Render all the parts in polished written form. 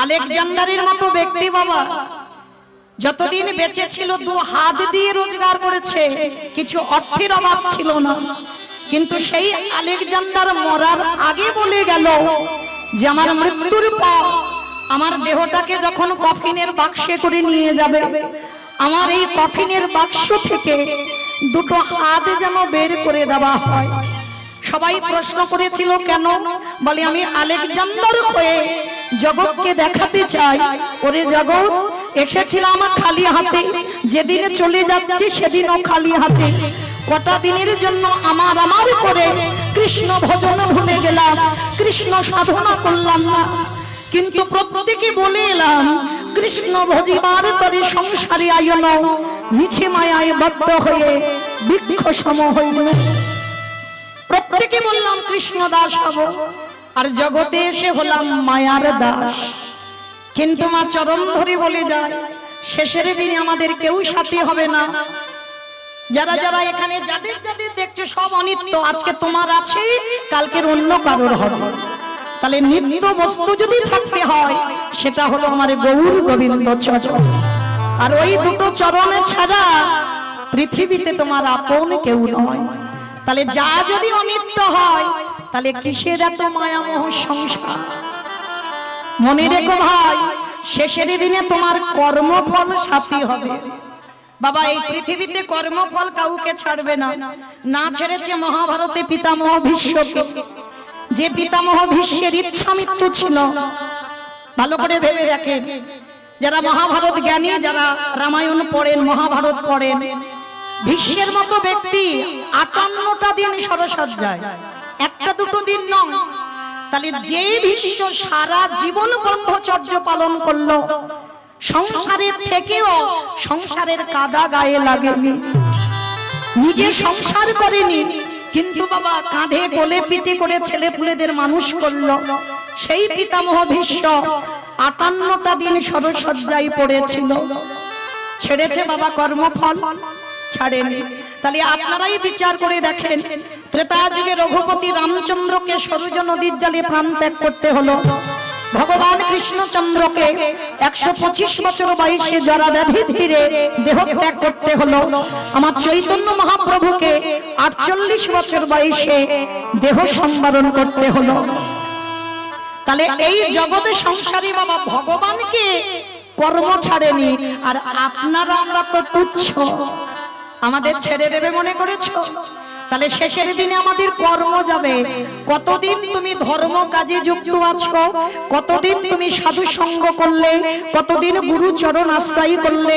আলেকজান্ডারের মতো ব্যক্তি বাবা যতদিন বেঁচে ছিল দু হাত দিয়ে রোজগার করেছে, কিছু অর্থের অভাব ছিল না। কিন্তু সেই আলেকজান্ডার মরার আগে বলে গেল যে আমার মৃত্যুর পর আমার দেহটাকে যখন কফিনের বাক্সে করে নিয়ে যাবে, আমার এই কফিনের বাক্স থেকে দুটো হাত যেন বের করে দেওয়া হয়। সবাই প্রশ্ন করেছিল কেন? বলে আমি আলেকজান্ডার হয়ে জগৎকে দেখাতে চাই, ওরে জগৎ এসেছিলাম খালি হাতে, যেদিন চলে যাচ্ছে সেদিনও খালি হাতে। কটা দিনের জন্য আমার করে কৃষ্ণ ভজন ভুলে গেলাম, কৃষ্ণ সাধনা করলাম না। কিন্তু প্রত্যেকে বলে এলাম কৃষ্ণ ভজিবার তরে সংসারে আয়ন, মিছে মায়ায় বদ্ধ হয়ে বৃক্ষ সম হইল। প্রত্যেকে বললাম কৃষ্ণ দাস হব, আর জগতে এসে হলাম মায়ার দাস। কিন্তু মা চরণ ধরে বলে যায় শেষের দিনে আমাদের কেউ সাথী হবে না। যারা যারা এখানে যাদের যাদের দেখছো সব অনিত্য, আজকে তোমার আছে কালকের অন্য কারোর হবে। তাহলে নিত্য বস্তু যদি থাকতে হয় সেটা হলো আমার গৌর গোবিন্দ চরণ, আর ওই দুটো চরণে ছাড়া পৃথিবীতে তোমার আপন কেউ নয়। তাহলে যা যদি অনিত্য হয় তাহলে কিসের এত মায়ামোহ সংসার? মনে রেখো ভাই, শেষের দিনে তোমার কর্মফল সাথী হবে। বাবা এই পৃথিবীতে কর্মফল কাউকে ছাড়বে না। না ছেড়েছে মহাভারতে পিতামহ ভীষ্মকে, যে পিতামহ ভীষ্মের ইচ্ছা মৃত্যু ছিল। ভালো করে ভেবে দেখেন, যারা মহাভারত জ্ঞানী, যারা রামায়ণ পড়েন মহাভারত পড়েন, ভীষ্মের মতো ব্যক্তি 58টা দিন সরসজ্জায়, একটা দুটো দিন নয়। তাহলে যে ভীষ্ম সারা জীবন ব্রহ্মচর্য পালন করলো, সংসারের থেকেও সংসারের কাদা গায়ে লাগেনি, নিজে সংসার করেনি, কিন্তু বাবা কাঁধে কোলে পিঠে করে ছেলে পুলেদের মানুষ করলো। সেই পিতামহ ভীষ্ম 58টা দিন সরসজ্জায় পড়েছিল। ছেড়েছে বাবা কর্মফল? ছাড়েনি। তাহলে আপনারাই বিচার করে দেখেন, ত্রেতা যুগে রঘুপতি রামচন্দ্রকে সরযূ নদীর জলে প্রাণ ত্যাগ করতে হলো। ভগবান কৃষ্ণচন্দ্রকে 125 বছর বয়সে জরা ব্যাধির তীরে দেহ ত্যাগ করতে হলো। আমার চৈতন্য মহাপ্রভুকে 48 বছর বয়সে দেহ সম্বরণ করতে হলো। তাহলে এই জগতে সংসারী বাবা ভগবানকে কর্ম ছাড়েনি, আর আপনারা আমরা তো তুচ্ছ, আমাদের ছেড়ে দেবে মনে করেছো? তাহলে শেষের দিনে আমাদের কর্ম যাবে। কতদিন তুমি ধর্ম কাজে যুক্ত আছো, কতদিন তুমি সাধু সঙ্গ করলে, কতদিন গুরু চরণ আশ্রয় করলে,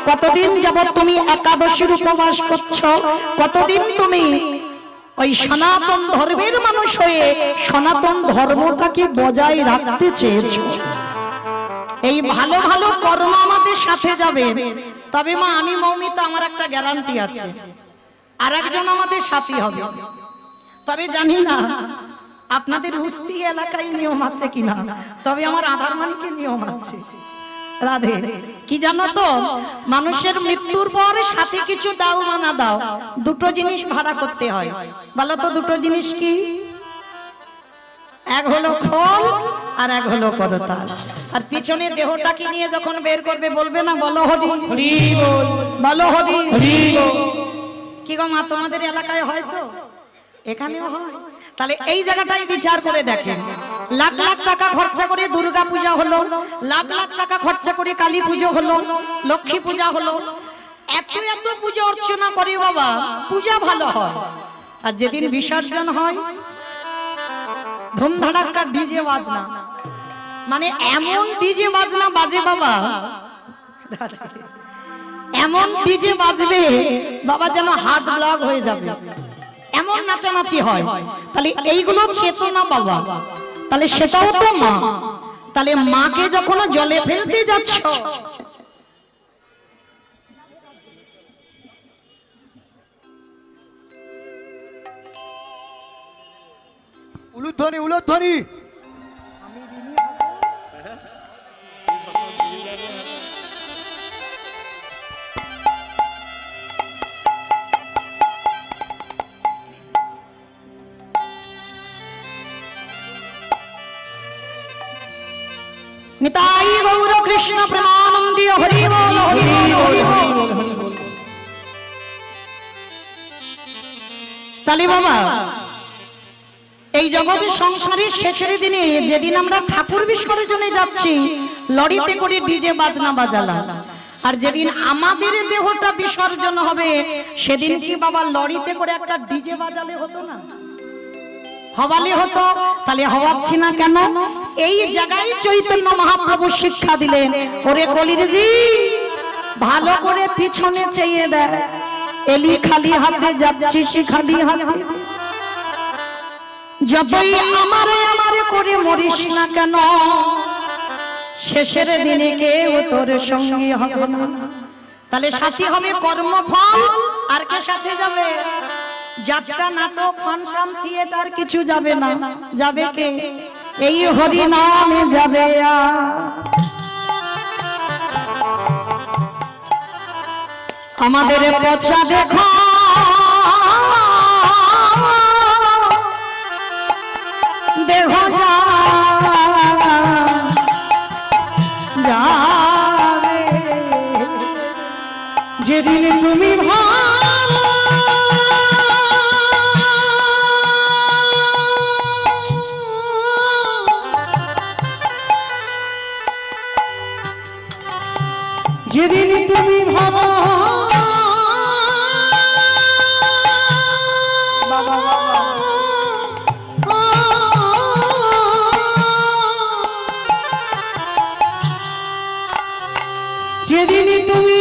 কতদিন যাবত তুমি একাদশীর উপবাস করছো, কতদিন তুমি ওই সনাতন ধর্মের মানুষ হয়ে সনাতন ধর্মটাকে বজায় রাখতে চেয়েছো। এই ভালো ভালো কর্ম আমাদের সাথে যাবে। তবে মা আমি মৌমিতা, আমার একটা গ্যারান্টি আছে, আর একজন আমাদের সাথী হবে। তবে জানি না আপনাদের হুস্তি এলাকায় নিয়ম আছে কিনা, তবে আমার আধার মানিকে নিয়ম আছে। রাধে কি জানো তো, মানুষের মৃত্যুর পর সাথে কিছু দাও বা না দাও, দুটো জিনিস ভাড়া করতে হয়। বলো তো দুটো জিনিস কি? এক হলো খোল আর এক হলো করতাল। আর পিছনে দেহটাকে নিয়ে যখন বের করবে বলবে না বলো হরি হরি বল, বলো হরি হরি বল। কি গো মা তোমাদের এলাকায় হয় তো? এখানেও হয়। তাহলে এই জায়গাটাই বিচার করে দেখেন, লাখ লাখ টাকা খরচা করে দুর্গা পূজা হলো, লাখ লাখ টাকা খরচা করে কালী পুজো হলো, লক্ষ্মী পূজা হলো, এত এত পূজা অর্চনা করে বাবা, পূজা ভালো হয়। আর যেদিন বিসর্জন হয় ধুমধাড়াক্কা ডিজে বাজনা, মানে এমন ডিজে বাজনা বাজে বাবা, এমন ডিজে বাজবে বাবা যেন হার্ট ব্লক হয়ে যাবে, এমন নাচানাচি হয়। তাহলে এইগুলো চেতনা বাবা, তাহলে সেটাও তো মা। তাহলে মাকে যখন জলে ফেলতে যাচ্ছ, উলুধ্বনি উলুধ্বনি। নিতাই গৌর কৃষ্ণ প্রেমানন্দে হরি বল হরি বল হরি বল। তালি বাবা, এই জগতের সংসারের শেষের দিনে যেদিন আমরা ঠাকুর বিসর্জনে যাচ্ছি লরিতে করে ডিজে বাজনা বাজালাম, আর যেদিন আমাদের দেহটা বিসর্জন হবে সেদিন কি বাবা লরিতে করে একটা ডিজে বাজালে হতো না, হওয়ালে হতো? তাহলে হওয়াচ্ছি না কেন? এই জায়গায় চৈতন্য মহাপ্রভু শিক্ষা দিলেন, ওরে কলিরজি ভালো করে পিছনে চেয়ে দেয়, এলি খালি হাতে যাচ্ছিস খালি হাতে, যতই আমারে আমারে করে মরিস না কেন শেষের দিনে কেউ তোর সঙ্গী হবে না। তাহলে সাথী হবে কর্মফল, আর কে সাথে যাবে? যাত্রা, নাটক, ফাংশন, থিয়েটার কিছু যাবে না, যাবে কে? এই হরি নামে যাবে। আমাদের পছা দেখো দেহ যাবে, যেদিন তুমি যেদিন তুমি ভাবো বাবা যেদিন তুমি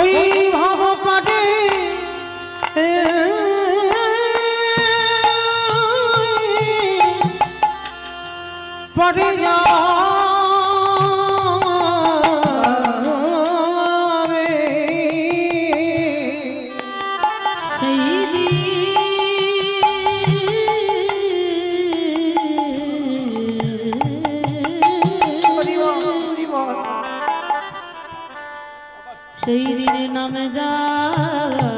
ওই ভাব পাটে পড়ে যাবে সেই সেই দিনে নামে যাবে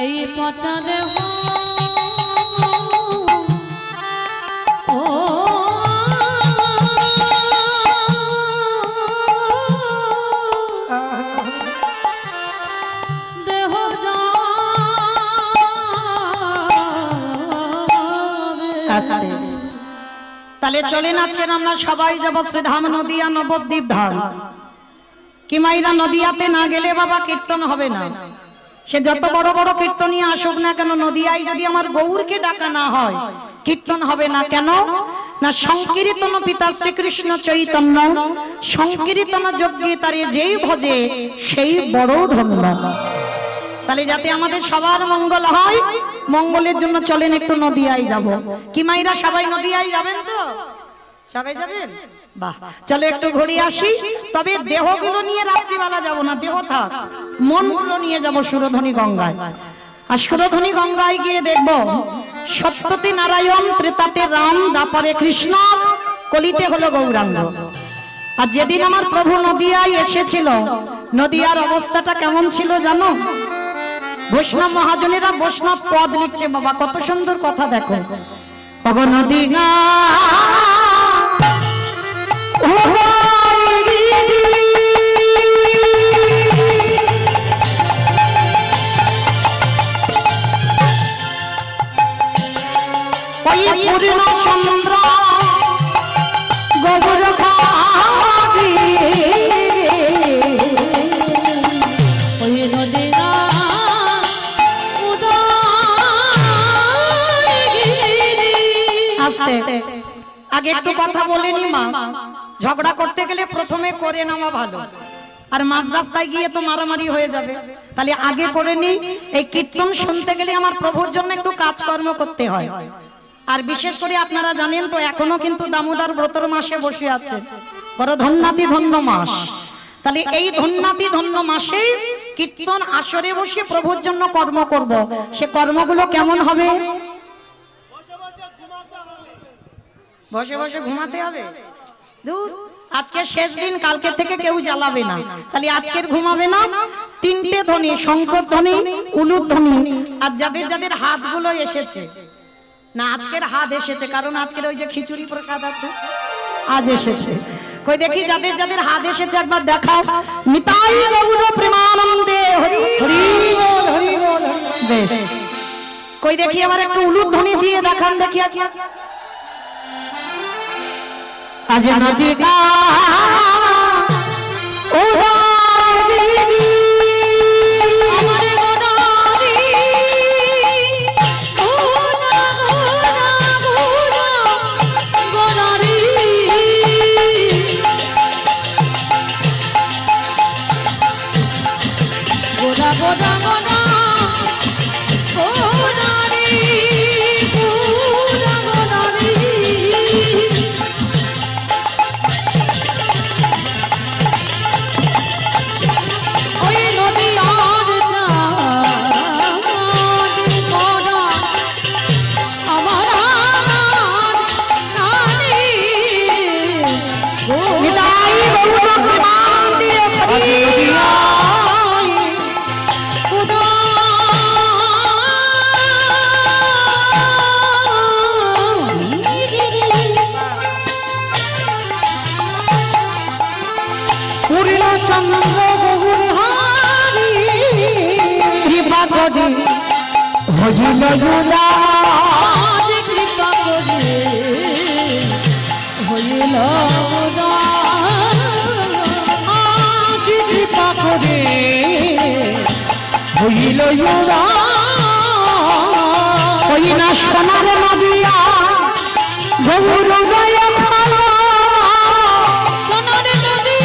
এই পচা দেহ। ও দেহ যাবে। তাহলে চলেন আজকে আমরা সবাই যাব শ্রীধাম নদিয়া নবদ্বীপ ধাম। কি মাইরা নদিয়াতে না গেলে বাবা কীর্তন হবে না। সে যত বড় বড় কীর্তনিয়া আসুক না কেন, নদিয়ায় যদি আমার গৌরকে ডাকা না হয় কীর্তন হবে না। কেন না? সংকীর্তন পিতা শ্রীকৃষ্ণ চৈতন্য, সংকীর্তন যজ্ঞে তারে যেই ভজে সেই বড় ধন্য। তাহলে যাতে আমাদের সবার মঙ্গল হয়, মঙ্গলের জন্য চলেন একটু নদিয়ায় যাব। কি মাইরা সবাই নদিয়ায় যাবেন তো? সবাই যাবেন? বাহ, চলো একটু ঘুরে আসি। তবে দেহগুলো নিয়ে রাত্রিবেলা যাব না, দেহ থাক, মনগুলো নিয়ে যাব সুরধনী গঙ্গায়। আর সুরধনী গঙ্গায় গিয়ে দেখব সত্যতে নারায়ণ, ত্রেতাতে রাম, দাপরে কৃষ্ণ, কলিতে হলো গৌরাঙ্গ। আর যেদিন আমার প্রভু নদিয়ায় এসেছিল, নদিয়ার অবস্থাটা কেমন ছিল জানো? বৈষ্ণব মহাজনেরা বৈষ্ণব পদ লিখছে বাবা, কত সুন্দর কথা দেখো। ওগো নদিয়া ওই পূর্ণ চন্দ্র গোবর খাদি ওই নদীরা আগে একটু কথা বলেনি মা, ঝগড়া করতে গেলে প্রথমে করে নেওয়া ভালো, আর মাঝ রাস্তায় গিয়ে তো মারামারি হয়ে যাবে। তাহলে আগে করে নি। এই কীর্তন শুনতে গেলে আমার প্রভুর জন্য একটু কাজকর্ম করতে হয়। আর বিশেষ করে আপনারা জানেন তো এখনো কিন্তু দামোদর ব্রতর মাসে বসে আছে, বড় ধন্যাতি ধন্য মাস। তাহলে এই ধন্যাতি ধন্য মাসে কীর্তন আসরে বসে প্রভুর জন্য কর্ম করব। সে কর্মগুলো কেমন হবে? বসে বসে ঘুমাতে হবে? আজকে শেষ দিন, কালকে থেকে কেউ জ্বালাবে না, তাহলে আজকের ঘুমাবে না। তিনটে ধ্বনি, শঙ্কর ধ্বনি, উলুর ধ্বনি। আর যাদের যাদের হাতগুলো এসেছে না, আজকের হাত এসেছে, কারণ আজকের ওই যে খিচুড়ি প্রসাদ আছে আজ এসেছে। কই দেখি যাদের যাদের হাত এসেছে একবার দেখাও। নিতাই গৌর প্রেমানন্দে হরি হরি বল, হরি বল। বেশ, কই দেখি আবার একটু উলুর ধ্বনি দিয়ে দেখান দেখি। আজ নদী কা ও রাগিনী আমার গোদারি ও না গোদারি গোদা গোদা গোদা গোদারি গোদা গোদারি ওই নদী আর চাঁদ করা আমার রানী নিতাই গৌর প্রেমানন্দে হরি খুদা পূর্ণ চন্দ্র গৌর হারি কৃপা করি হইল গুলা আজ কৃপা করে হইল আজ কৃপা করে হইল গুলা ওই না সোনার নদিয়া গৌর দয়া ভালো সোনার নদী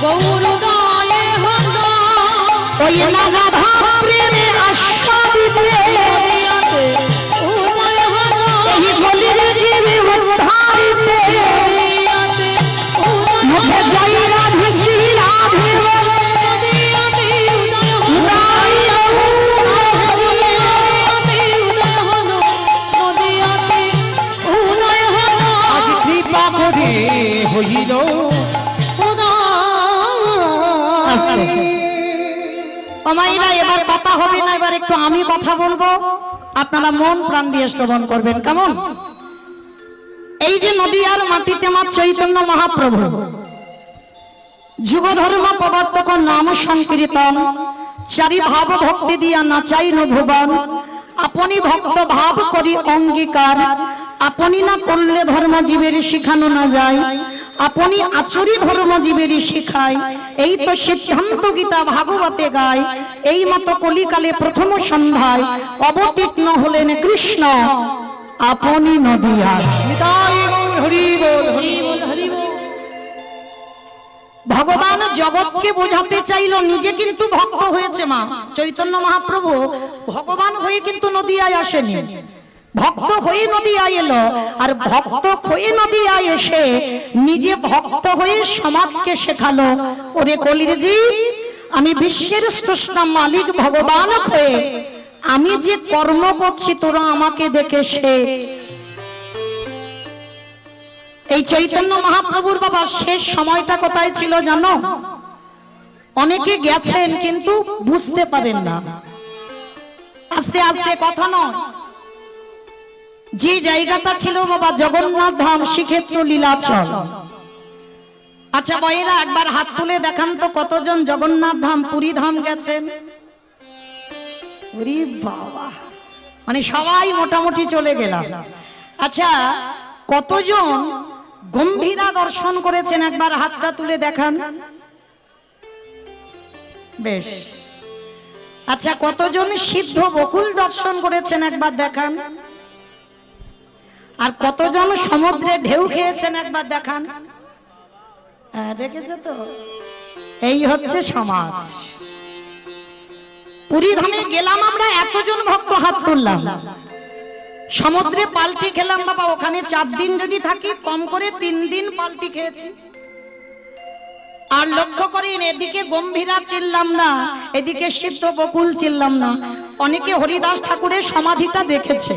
গৌর গায়ে হল ওই না রাধা প্রেমে আস্বাদিতে নদিয়াতে উদয় হল এই বলির জীবে উদ্ধারিতে নদিয়াতে উদয় মুখে জয় রাধে শ্রী রাধে নদিয়াতে উদয় হল নিতাই গৌর হরি নদিয়াতে উদয় হল নদিয়াতে উদয় হল আজ কৃপা করে হইল মাইরা এবার কথা হবে না, এবার একটু আমি কথা বলবো, আপনারা মন প্রাণ দিয়ে শ্রবণ করবেন, কেমন? এই যে নদিয়ার মাটিতে আমার চৈতন্য মহাপ্রভু যুগ ধর্ম প্রবর্তক নাম সংকীর্তন চারি ভাব ভক্তি দিয়া নাচাই ভুবন আপনি ভক্ত ভাব করি অঙ্গীকার আপনি না করলে ধর্ম জীবের শিখানো না যায় আপনি আচরি ধর্ম জীবের শিখায় এই তো সিদ্ধান্ত গীতা ভাগবতে গায় এই মতো কলিকালে প্রথম সন্ধ্যায় অবতীর্ণ হলেন কৃষ্ণ আপনি নদিয়ার। নিতাই গৌর হরি বল, হরি বল হরি বল ভগবান জগৎকে বোঝাতে চাইলো নিজে কিন্তু ভক্ত হয়েছে মা চৈতন্য মহাপ্রভু ভগবান হয়ে কিন্তু নদিয়ায় আসেনি, ভক্ত হয়ে নদিয়ায় এলো আর ভক্ত হয়ে নদিয়ায় এসে নিজে ভক্ত হয়ে সমাজকে শেখালো ওরে কলির জি আমি বিশ্বের স্রষ্টা মালিক ভগবান হয়ে আমি যে কর্ম করছি তোরা আমাকে দেখে শেখ। এই চৈতন্য মহাপ্রভুর বাবা শেষ সময়টা কোথায় ছিল জানো? অনেকে গেছেন কিন্তু বুঝতে পারেন না, আস্তে আস্তে কথা নয়, যে জায়গাটা ছিল বাবা জগন্নাথ ধাম শ্রীক্ষেত্র লীলাচল। আচ্ছা বয়েরা একবার হাত তুলে দেখান তো কতজন জগন্নাথ ধাম পুরী ধাম গেছেন? ওরে বাবা, মানে সবাই মোটামুটি চলে গেলাম। আচ্ছা কতজন গম্ভীরা দর্শন করেছেন একবার হাতটা তুলে দেখান। বেশ, আচ্ছা কতজন সিদ্ধ বকুল দর্শন করেছেন একবার দেখান। আর কতজন সমুদ্রে ঢেউ খেয়েছেন একবার দেখান। দেখেছো তো, এই হচ্ছে সমাজ। পুরী ধামে গেলাম আমরা, এতজন ভক্ত হাত তুললাম, সমুদ্রে পাল্টি খেলাম বাবা, ওখানে 4 দিন যদি থাকি কম করে 3 দিন পাল্টি খেয়েছি। আর লক্ষ্য করেন এদিকে গম্ভীরা চিল্লাম না, এদিকে সিদ্ধ বকুল চিল্লাম না। অনেকে হরিদাস ঠাকুরের সমাধিটা দেখেছে,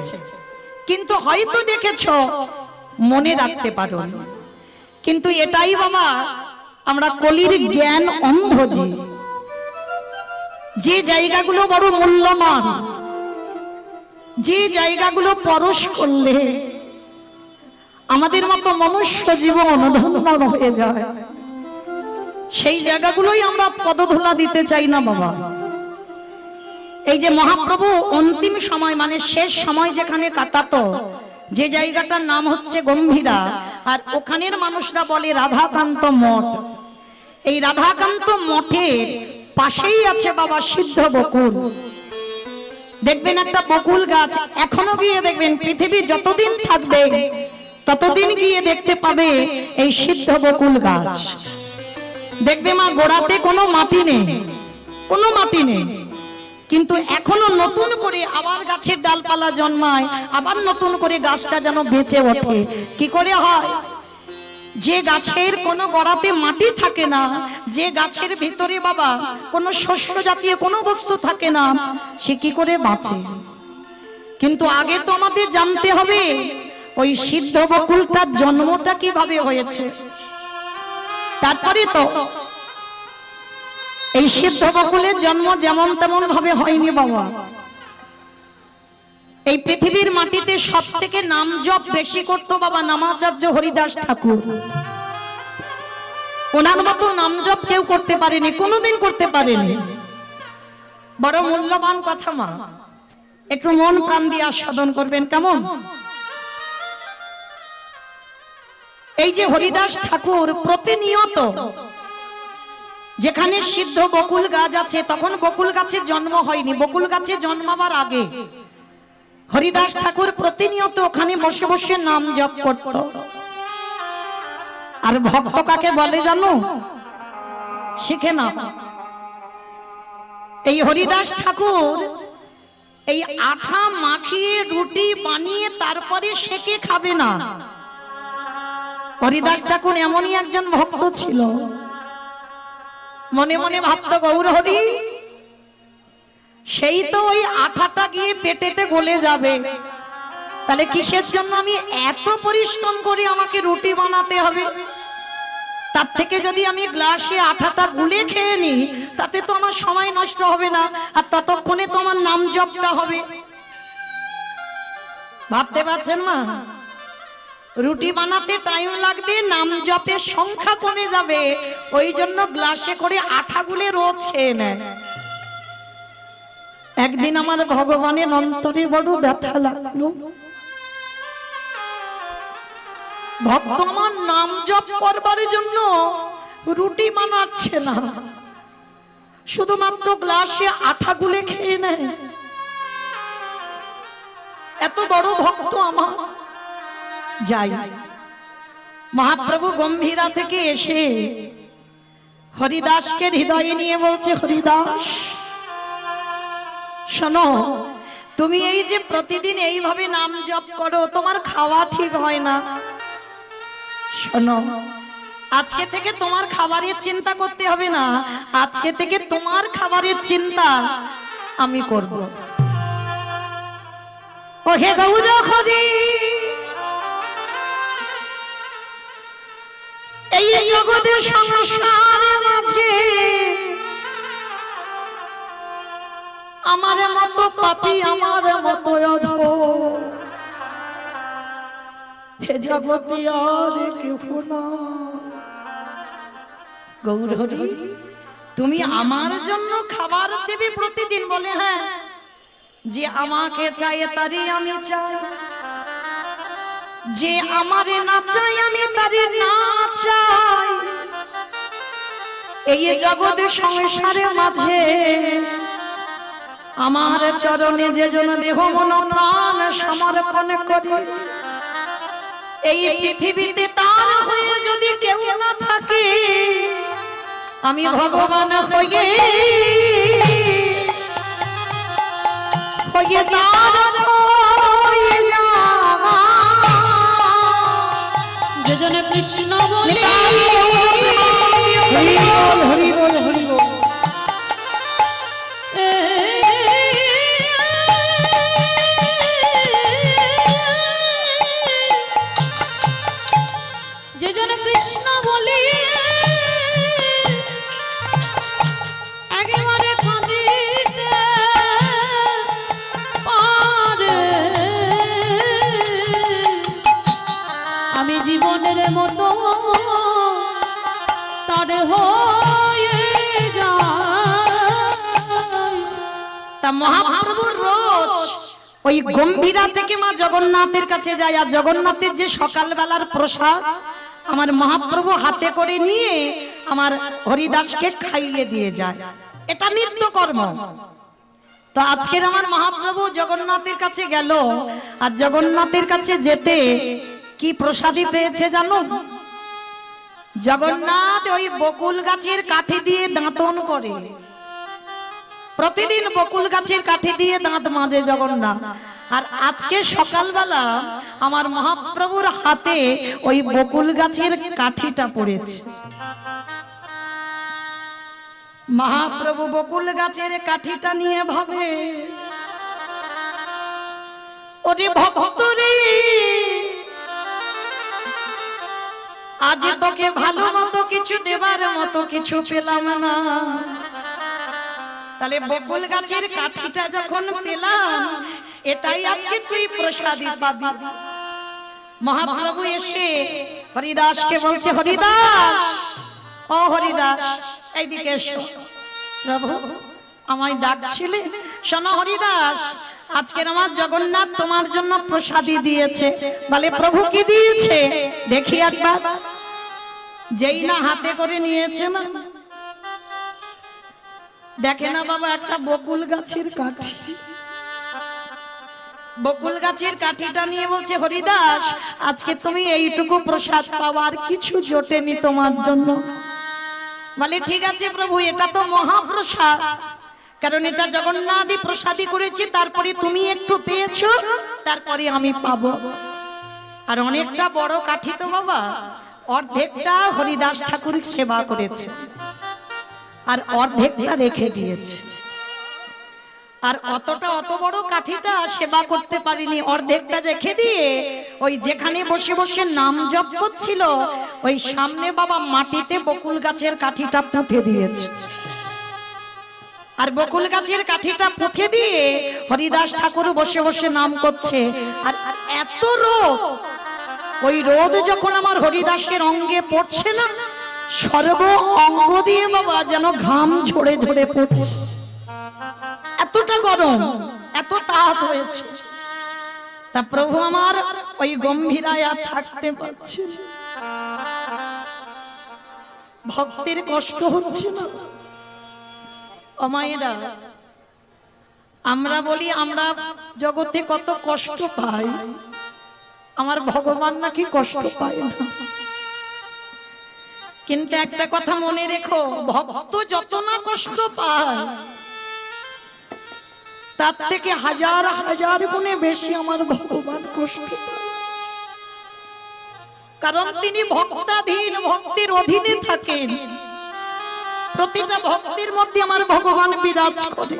কিন্তু হয়তো দেখেছো মনে রাখতে পারো। কিন্তু এটাই বাবা আমরা কলির জ্ঞান অন্ধ, যে জায়গাগুলো বড় মূল্যবান, যে জায়গাগুলো পরশ করলে আমাদের মতো মনুষ্য জীবন ধন্য হয়ে যায়, সেই জায়গাগুলোই আমরা পদধূলা দিতে চাই না বাবা। এই যে মহাপ্রভু অন্তিম সময় মানে শেষ সময় যেখানে কাটাতো, যে জায়গাটার নাম হচ্ছে গম্ভীরা, আর ওখানের মানুষরা বলে রাধাকান্ত মঠ। এই রাধাকান্ত মঠের পাশেই আছে বাবা সিদ্ধ বকুল। দেখবেন একটা বকুল গাছ, এখনো গিয়ে দেখবেন, পৃথিবী যতদিন থাকবে ততদিন গিয়ে দেখতে পাবে এই সিদ্ধ বকুল গাছ। দেখবে মা গোড়াতে কোনো মাটি নেই, কোনো মাটি নেই, কিন্তু এখনো নতুন করে আবার গাছের ডালপালা জন্মায়, আবার নতুন করে গাছটা যেন বেঁচে ওঠে। কি করে হয়? যে গাছের কোনো গোড়াতে মাটি থাকে না, যে গাছের ভিতরে বাবা কোনো শস্য জাতীয় কোনো বস্তু থাকে না, সে কি করে বাঁচে? কিন্তু আগে তো আমাদের জানতে হবে ওই সিদ্ধ বকুলটার জন্মটা কিভাবে হয়েছে। তারপরে তো এই সিদ্ধ বকুলের জন্ম যেমন তেমন ভাবে হয়নি বাবা। এই পৃথিবীর মাটিতে সব থেকে নাম জপ বেশি করতো বাবা নামাচার্য হরিদাস ঠাকুর। ওনার মতো নাম জপ কেউ করতে পারেনি, কোনোদিন করতে পারেনি। বড় মূল্যবান কথা মা, একটু মন প্রাণ দিয়ে আস্বাদন করবেন কেমন? এই যে হরিদাস ঠাকুর প্রতিনিয়ত যেখানে সিদ্ধ বকুল গাছ আছে, তখন বকুল গাছের জন্ম হয়নি, বকুল গাছে জন্মাবার আগে হরিদাস ঠাকুর প্রতিনিয়ত ওখানে বসে বসে নাম জপ করত। আর ভক্ত কাকে বলে জানো? শিখে না। এই হরিদাস ঠাকুর এই আঠা মাখিয়ে রুটি বানিয়ে তারপরে সেকে খাবে না। হরিদাস ঠাকুর এমনই একজন ভক্ত ছিল, মনে মনে ভাবতো গৌর হরি, সেই তো ওই আঠাটা গিয়ে পেটেতে গলে যাবে, তাহলে কিসের জন্য আমি এত পরিশ্রম করে আমাকে রুটি বানাতে হবে? তার থেকে যদি আমি গ্লাসে আঠাটা গুলে খেয়ে নিই, তাতে তো আমার সময় নষ্ট হবে না, আর ততক্ষণে তো আমার নাম জপটা হবে। ভাবতে পারছেন মা? রুটি বানাতে টাইম লাগবে, নাম জপের সংখ্যা কমে যাবে, ওই জন্য গ্লাসে করে আঠা গুলে রোজ খেয়ে নেয়। একদিন আমার ভগবানের অন্তরে বড় ব্যথা লাগলো, ভক্ত আমার নাম জপ করবার জন্য রুটি বানাচ্ছে না, শুধুমাত্র গ্লাসে আঠা গুলে খেয়ে নেয়। এত বড় ভক্ত আমার। যাই, মহাপ্রভু গম্ভীরা থেকে এসে হরিদাসকে হৃদয়ে নিয়ে বলছে, হরিদাস শোনো, তুমি এই যে প্রতিদিন এইভাবে নাম জপ করো, তোমার খাওয়া ঠিক হয় না। শোনো, আজকে থেকে তোমার খাবারের চিন্তা করতে হবে না, আজকে থেকে তোমার খাবারের চিন্তা আমি করব। ও হে গৌর হরি, এই জগতের সংসারের মাঝে আমার মতো পাপী, আমার মতো অধম, হে জগতে আর কেহ না। গৌর হরি, তুমি আমার জন্য খাবার দেবে প্রতিদিন? বলে হ্যাঁ, যে আমাকে চায় তারই আমি চাই, যে আমারে না চাই আমি তারে না চাই। এই জগতের সংসারের মাঝে আমার চরণে যে জন দেহ মন প্রাণ সমর্পণ করে, এই পৃথিবীতে তার হয়ে যদি কেউ না থাকে, আমি ভগবান হয়ে তার হয়ে যাব। যেজনে কৃষ্ণ বলে হরি বল, হরি বল, হরি বল। যে জন কৃষ্ণ বলি একেবারে কাঁদিতে পারে, আমি জীবনের মতো তার হয়ে যায়। তা মহাপ্রভুর রোজ ওই গম্ভীরা থেকে মা জগন্নাথের কাছে যায়, আর জগন্নাথের যে সকালবেলার প্রসাদ আমার মহাপ্রভু হাতে করে নিয়ে আমার হরিদাসকে খাইয়ে দিয়ে যায়, এটা নিত্য কর্ম। তো আজকের আমার মহাপ্রভু জগন্নাথের কাছে গেল, আর জগন্নাথের কাছে যেতে কি প্রসাদী পেয়েছে জানো? জগন্নাথ ওই বকুল গাছের কাঠি দিয়ে দাঁতন করে, প্রতিদিন বকুল গাছের কাঠি দিয়ে দাঁত মাজে জগন্নাথ। আর আজকে সকালবেলা আমার মহাপ্রভুর হাতে ওই বকুল গাছের কাঠিটা পড়েছে। মহাপ্রভু বকুল গাছের কাঠিটা নিয়ে ভাবে, ওরে ভক্ত রে, আজ তোকে ভালো মতো কিছু দেবার মতো কিছু পেলাম না, তাহলে বকুল গাছের কাঠিটা যখন পেলাম এটাই আজকে তুই প্রসাদী পাবি। মহাপ্রভু এসে হরিদাসকে বলছে, হরিদাস, ও হরিদাস এইদিকে এসো। প্রভু আমায় ডাকছিলে? শোনো হরিদাস, আজকের আমার জগন্নাথ তোমার জন্য প্রসাদী দিয়েছে। বলে প্রভু কি দিয়েছে দেখি একবার। যেই না হাতে করে নিয়েছে না, দেখে না বাবা একটা বকুল গাছের কাঠি, বকুল গাছের কাঠিটা নিয়ে বলছে, হরিদাস আজকে তুমি এইটুকু প্রসাদ পাওয়ার কিছু জোটেনি তোমার জন্য। বলে ঠিক আছে প্রভু, এটা তো মহাপ্রসাদ, কারণ এটা জগন্নাথই প্রসাদী করেছি, তারপরে তুমি একটু পেয়েছো, তারপরে আমি পাবো। আর অনেকটা বড় কাঠি তো বাবা, অর্ধেকটা হরিদাস ঠাকুর সেবা করেছে আর অর্ধেকটা রেখে দিয়েছে। আর অত বড় কাঠিটা সেবা করতে পারিনি, অর্ধেকটা রেখে দিয়ে ওই যেখানে বসে বসে নাম জপ করছিল ওই সামনে বাবা মাটিতে বকুল গাছের কাঠিটা পুঁতে দিয়েছে। আর বকুল গাছের কাঠিটা পুঁতে দিয়ে হরিদাস ঠাকুর বসে বসে নাম করছে। আর এত রোদ, ওই রোদ যখন আমার হরিদাসের অঙ্গে পড়ছে না, সর্ব অঙ্গ দিয়ে বাবা যেন ঘাম ঝরে ঝরে পড়ছে, এতটা গরম, এত তাপ হয়েছে। তা প্রভু আমার ওই গম্ভীরায় আর থাকতে পারছে না, ভক্তের কষ্ট হচ্ছে না। ও মায়েরা, আমরা বলি আমরা জগতে কত কষ্ট পাই, আমার ভগবান নাকি কষ্ট পায় না। কিন্তু একটা কথা মনে রেখো, ভক্ত যত না কষ্ট পায় তার থেকে হাজার হাজার গুণে বেশি আমার ভগবান কষ্ট পায়, কারণ তিনি ভক্তাধীন, ভক্তির অধীনে থাকেন। প্রতিটা ভক্তির মধ্যে আমার ভগবান বিরাজ করে।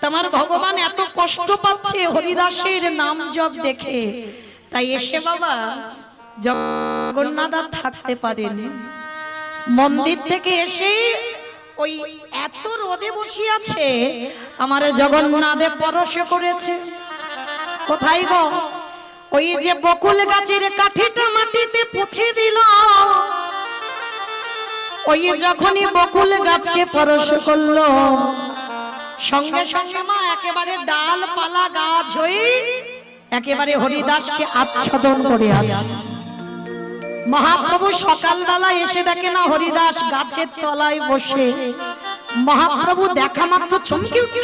তোমার ভগবান এত কষ্ট পাচ্ছে হরিদাসের নাম জপ দেখে, তাই এসে বাবা জগন্নাথ আর থাকতে পারেনি। মন্দির থেকে এসে ওই এত রোদে বসে আছে, আমার জগন্নাথে পরশ করেছে। কোথায় গো? ওই যে বকুল গাছের কাঠিটা মাটিতে পুঁতে দিল, ওই যখনই বকুল গাছকে পরশ করলো, সঙ্গে সঙ্গে মা একেবারে ডালপালা গাছ হয়ে একেবারে হরিদাসকে আচ্ছাদন করে আছে। মহাপ্রভু সকালবেলা এসে দেখে না হরিদাস গাছের তলায় বসে। মহাপ্রভু দেখা মাত্র চমকে উঠে,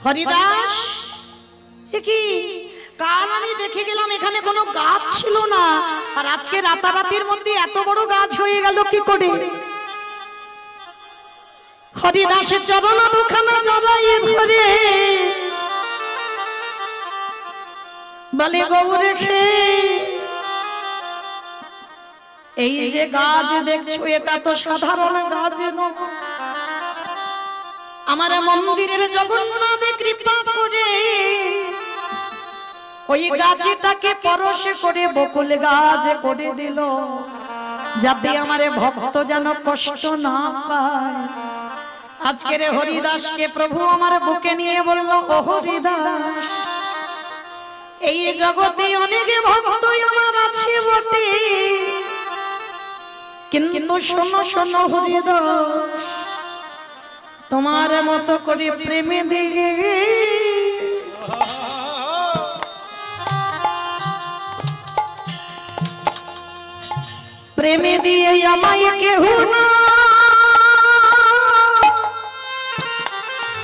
হরিদাস কি কাল আমি দেখে গেলাম এখানে কোনো গাছ ছিল না, আর আজকে রাতারাতির মধ্যে এত বড় গাছ হয়ে গেল কি করে? হরিদাসের চরণ দুখানা জড়াইয়ে ধরে বলে, গৌরেখে এই যে গাছ দেখছো এটা তো সাধারণ গাছ নয়, আমার মন্দিরের জগন্নাথে কৃপা করে ওই গাছটাকে পরশ করে বকুল গাছ করে দিল, যাতে আমার ভক্ত যেন কষ্ট না পায়। আজকের হরিদাসকে প্রভু আমার বুকে নিয়ে বলল, ও হরিদাস, এই জগতে অনেক ভক্ত আমার আছে বটে, কিন্তু শোনো শোনো হরিদাস, তোমার মতো করে প্রেমে দিয়ে প্রেমে দিয়ে আমায় কেহ না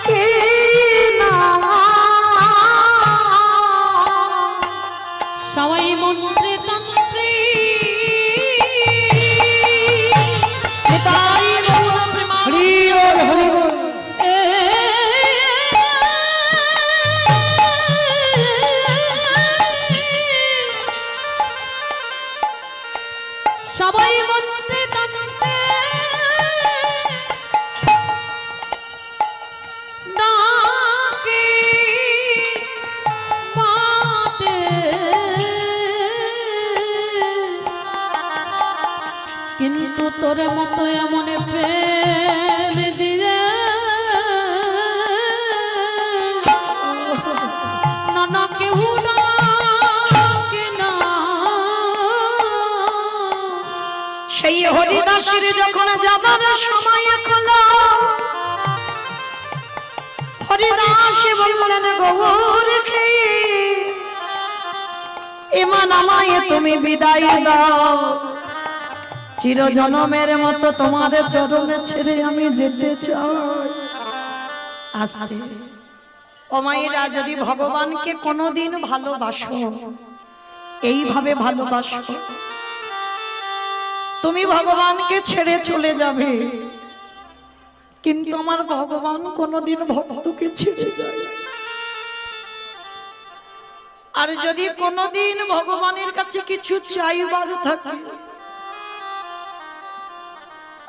কে না, সবাই মন্ত্রে তন্ত্রে তাই গৌর প্রেমা হরি বল হরি বল। সবাই মন্ত্রে তন্ত্রে নাকি মাটে, কিন্তু তোর মতো এমন প্রেম দিয়ে না কেউ ডাকে না। সেই হরিদাসের যখন যাবার সময় হলো, হরিদাস বললেন, গৌর খেয়ে ইমান আমায় তুমি বিদায় দাও, চিরজনমের মতো তোমার চরণে ছেড়ে আমি যেতে চাই। আস্তে ও মায়েরা, যদি ভগবানকে কোনোদিন ভালোবাসো, এইভাবে ভালোবাসো, তুমি ভগবানকে ছেড়ে চলে যাবে, কিন্তু আমার ভগবান কোনোদিন ভক্তকে ছেড়ে যায়। আর যদি কোনোদিন ভগবানের কাছে কিছু চাইবার থাকে,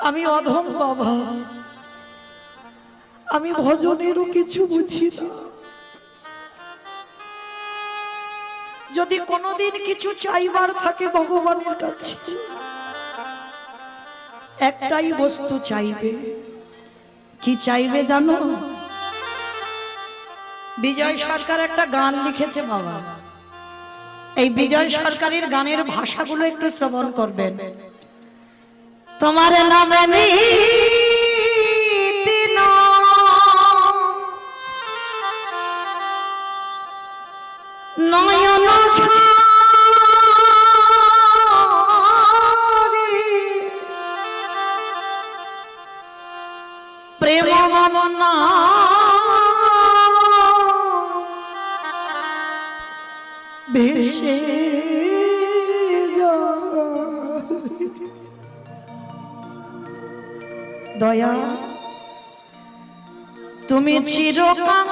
আমি অধম বাবা, আমি ভজনেরও কিছু বুঝি না, যদি কোনোদিন কিছু চাইবার থাকে ভগবানের কাছে, একটাই বস্তু চাইবে। কি চাইবে জানো? বিজয় সরকার একটা গান লিখেছে বাবা, এই বিজয় সরকারের গানের ভাষাগুলো একটু শ্রবণ করবেন। তোমার নামে নীতি নয়ন ঝরে, প্রেম মমনা ভেসে দয়া, তুমি চিরকাল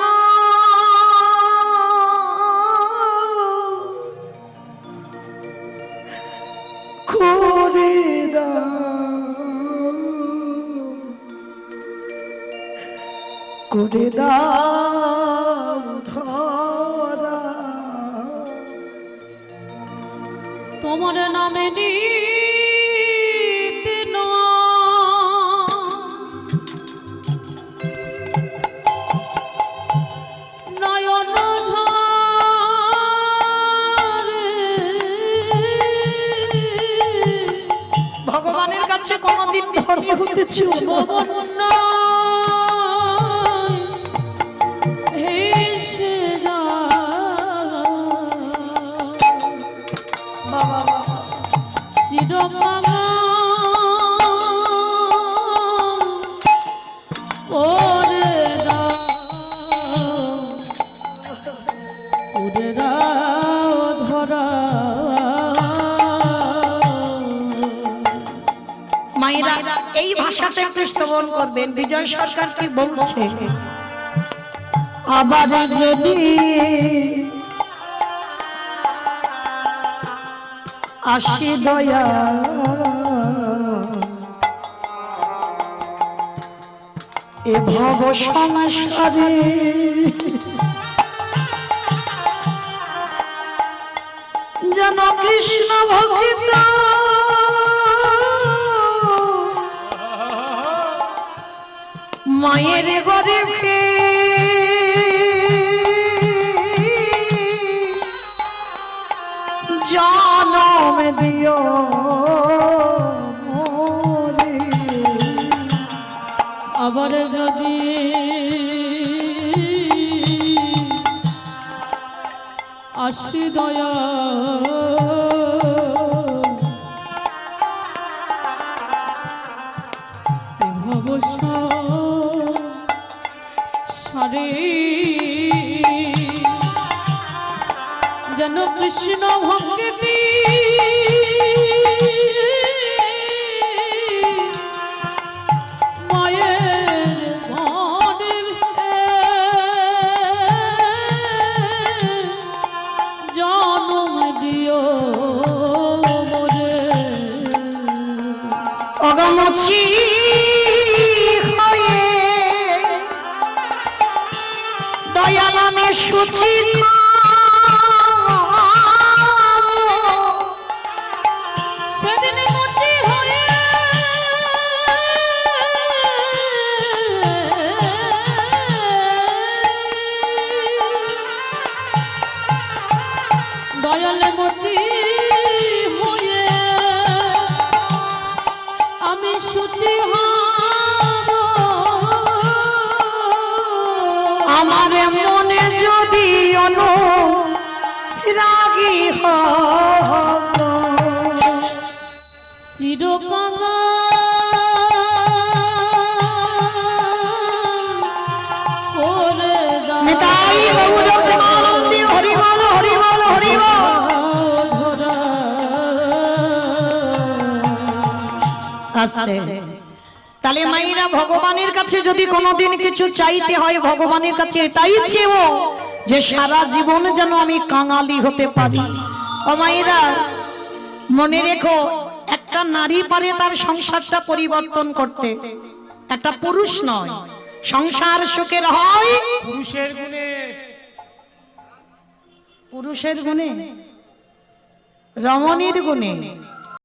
করে দাও ধরা, তোমার নামে নীতি নয়ন ঝরে, ভগবানের কাছে কোনদিন ধর্ম হতে ছিল না। হেসে যা বাবা চিরকাল ওরে দাও, ওরে দাও ধরা। মায়েরা, এই ভাষাটা একটু শ্রবণ করবেন। বিজয় সরকার কি বলছে? আবার যদি আসি দয়া, এ ভব সংসারে কৃষ্ণ ভক্ত মায়ের গর্ভে জনম দিও মোরে। আবার যদি আসি দয়া সারে যেন কৃষ্ণ ভক্তি অগমছি হয়ে দয়াল আমি সুচি সেদিন মতি হয়ে দয়াল মতি হয়ে আমি সুচি হব আমার মনে যদি অনুরাগী হত চিরকাঙা করে নিতাই গৌর প্রেমানন্দে হরি বল হরি বল হরি বল। আস্তে তাহলে মাইরা ভগবানের কাছে যদি কোনোদিন কিছু চাইতে হয় ভগবানের কাছে এটাই চেও যে সারা জীবন যেন আমি কাঙালি হতে পারি। ও মাইরা মনে রেখো একটা নারী পারে তার সংসারটা পরিবর্তন করতে, একটা পুরুষ নয়। সংসার সুখের হয় পুরুষের গুণে। পুরুষের গুণে, রমণীর গুণে।